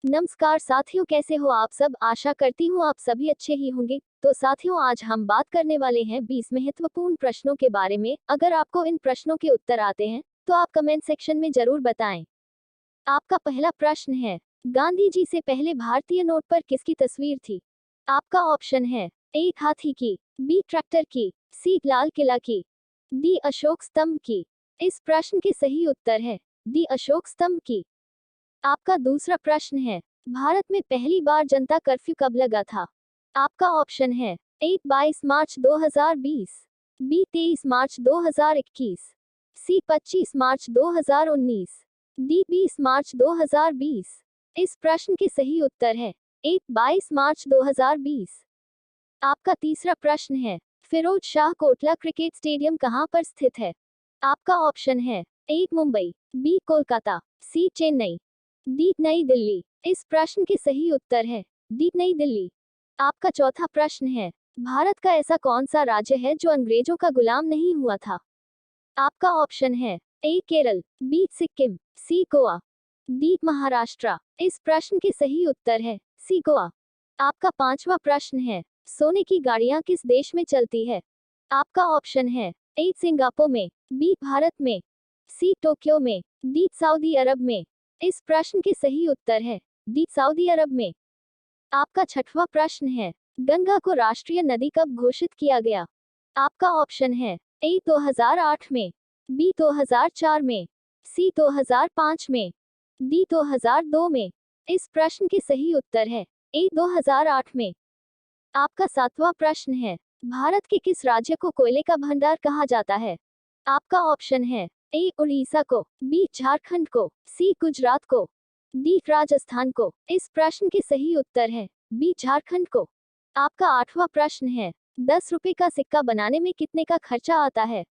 नमस्कार साथियों, कैसे हो आप सब। आशा करती हूँ आप सभी अच्छे ही होंगे। तो साथियों, आज हम बात करने वाले हैं 20 महत्वपूर्ण प्रश्नों के बारे में। अगर आपको इन प्रश्नों के उत्तर आते हैं तो आप कमेंट सेक्शन में जरूर बताएं। आपका पहला प्रश्न है, गांधी जी से पहले भारतीय नोट पर किसकी तस्वीर थी। आपका ऑप्शन है ए हाथी की, बी ट्रैक्टर की, सी लाल किला की, डी अशोक स्तंभ की। इस प्रश्न के सही उत्तर है डी अशोक स्तंभ की। आपका दूसरा प्रश्न है, भारत में पहली बार जनता कर्फ्यू कब लगा था। आपका ऑप्शन है ए 22 मार्च 2020, बी 23 मार्च 2021, सी 25 मार्च 2019, डी 20 मार्च 2020। इस प्रश्न के सही उत्तर है ए 22 मार्च 2020। आपका तीसरा प्रश्न है, फिरोज शाह कोटला क्रिकेट स्टेडियम कहाँ पर स्थित है। आपका ऑप्शन है ए मुंबई, बी कोलकाता, सी चेन्नई, डी नई दिल्ली। इस प्रश्न के सही उत्तर है डी नई दिल्ली। आपका चौथा प्रश्न है, भारत का ऐसा कौन सा राज्य है जो अंग्रेजों का गुलाम नहीं हुआ था। आपका ऑप्शन है ए केरल, बी सिक्किम, सी गोवा, डी महाराष्ट्र। इस प्रश्न के सही उत्तर है सी गोवा। आपका पांचवा प्रश्न है, सोने की गाड़ियां किस देश में चलती है। आपका ऑप्शन है ए सिंगापुर में, बी भारत में, सी टोक्यो में, डी सऊदी अरब में। इस प्रश्न के सही उत्तर है डी सऊदी अरब में। आपका छठवां प्रश्न है, गंगा को राष्ट्रीय नदी कब घोषित किया गया। आपका ऑप्शन है ए 2008 में, बी 2004 में, सी 2005 में, डी 2002 में। इस प्रश्न के सही उत्तर है ए 2008 में। आपका सातवां प्रश्न है, भारत के किस राज्य को कोयले का भंडार कहा जाता है। आपका ऑप्शन है ए उड़ीसा को, बी झारखंड को, सी गुजरात को, डी राजस्थान को। इस प्रश्न के सही उत्तर है बी झारखंड को। आपका आठवां प्रश्न है, 10 रुपए का सिक्का बनाने में कितने का खर्चा आता है।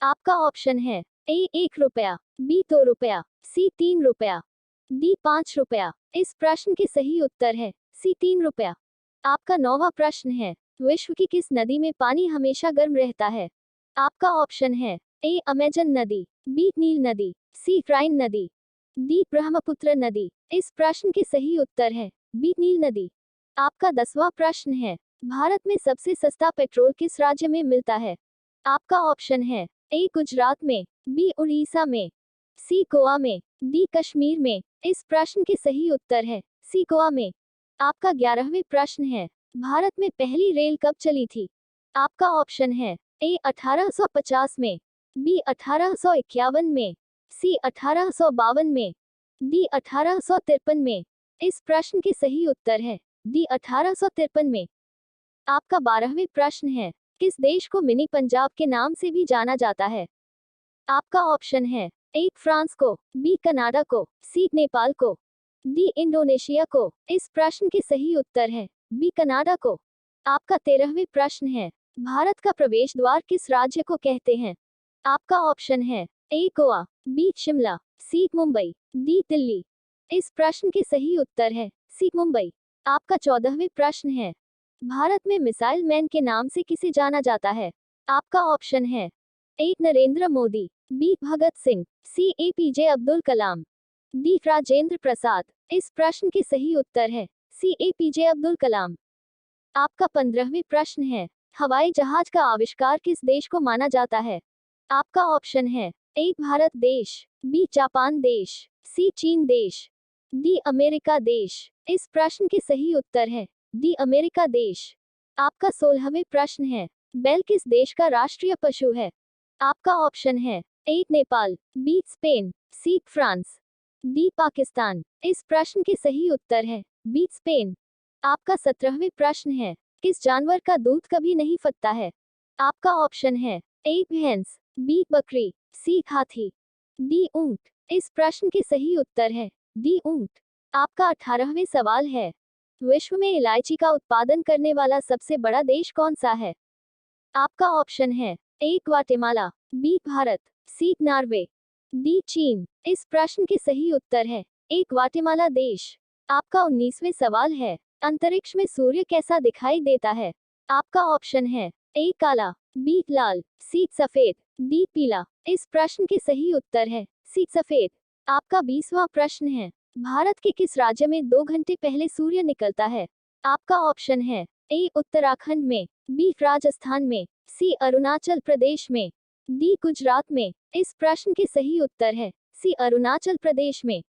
आपका ऑप्शन है ए 1 रुपया, बी 2 रुपया, सी 3 रुपया, डी 5 रुपया। इस प्रश्न के सही उत्तर है सी 3 रुपया। आपका नौवां प्रश्न है, विश्व की किस नदी में पानी हमेशा गर्म रहता है। आपका ऑप्शन है ए अमेजन नदी, बी नील नदी, सी राइन नदी, डी ब्रह्मपुत्र नदी। इस प्रश्न के सही उत्तर है बी नील नदी। आपका 10वां प्रश्न है, भारत में सबसे सस्ता पेट्रोल किस राज्य में मिलता है। आपका ऑप्शन है ए गुजरात में, बी उड़ीसा में, सी गोवा में, डी कश्मीर में। इस प्रश्न के सही उत्तर है सी गोवा में। आपका 11वें प्रश्न है, भारत में पहली रेल कब चली थी। आपका ऑप्शन है ए 1850 में, बी 1851 में, सी 1852 में, डी 1853 में। इस प्रश्न के सही उत्तर है डी 1853 में। आपका 12वें प्रश्न है, किस देश को मिनी पंजाब के नाम से भी जाना जाता है। आपका ऑप्शन है ए फ्रांस को, बी कनाडा को, सी नेपाल को, डी इंडोनेशिया को। इस प्रश्न के सही उत्तर है बी कनाडा को। आपका 13वें प्रश्न है, भारत का प्रवेश द्वार किस राज्य को कहते हैं। आपका ऑप्शन है ए गोवा, बी शिमला, सी मुंबई, डी दिल्ली। इस प्रश्न के सही उत्तर है सी मुंबई। आपका 14वें प्रश्न है, भारत में मिसाइल मैन के नाम से किसे जाना जाता है। आपका ऑप्शन है ए नरेंद्र मोदी, बी भगत सिंह, सी एपीजे अब्दुल कलाम, डी राजेंद्र प्रसाद। इस प्रश्न के सही उत्तर है सी एपीजे अब्दुल कलाम। आपका 15वें प्रश्न है, हवाई जहाज का आविष्कार किस देश को माना जाता है। आपका ऑप्शन है ए भारत देश, बी जापान देश, सी चीन देश, डी अमेरिका देश। इस प्रश्न के सही उत्तर है डी अमेरिका देश। आपका 16वें प्रश्न है, बैल किस देश का राष्ट्रीय पशु है। आपका ऑप्शन है A Nepal, B Spain, C France, D Pakistan. इस प्रश्न के सही उत्तर है बी स्पेन। आपका 17वें प्रश्न है, किस जानवर का दूध कभी नहीं फटता है। आपका ऑप्शन है ए भैंस, बी बकरी, सी हाथी, डी ऊंट। इस प्रश्न के सही उत्तर है डी ऊंट। आपका 18वें सवाल है, विश्व में इलायची का उत्पादन करने वाला सबसे बड़ा देश कौन सा है। आपका ऑप्शन है ए ग्वाटेमाला, बी भारत, सी नॉर्वे, डी चीन। इस प्रश्न के सही उत्तर है ए ग्वाटेमाला देश। आपका 19वें सवाल है, अंतरिक्ष में सूर्य कैसा दिखाई देता है। आपका ऑप्शन है ए काला, बी लाल, सी सफेद, डी पीला। इस प्रश्न के सही उत्तर है सी सफेद। आपका 20वां प्रश्न है, भारत के किस राज्य में 2 घंटे पहले सूर्य निकलता है? आपका ऑप्शन है ए उत्तराखंड में, बी राजस्थान में, सी अरुणाचल प्रदेश में, डी गुजरात में। इस प्रश्न के सही उत्तर है सी अरुणाचल प्रदेश में।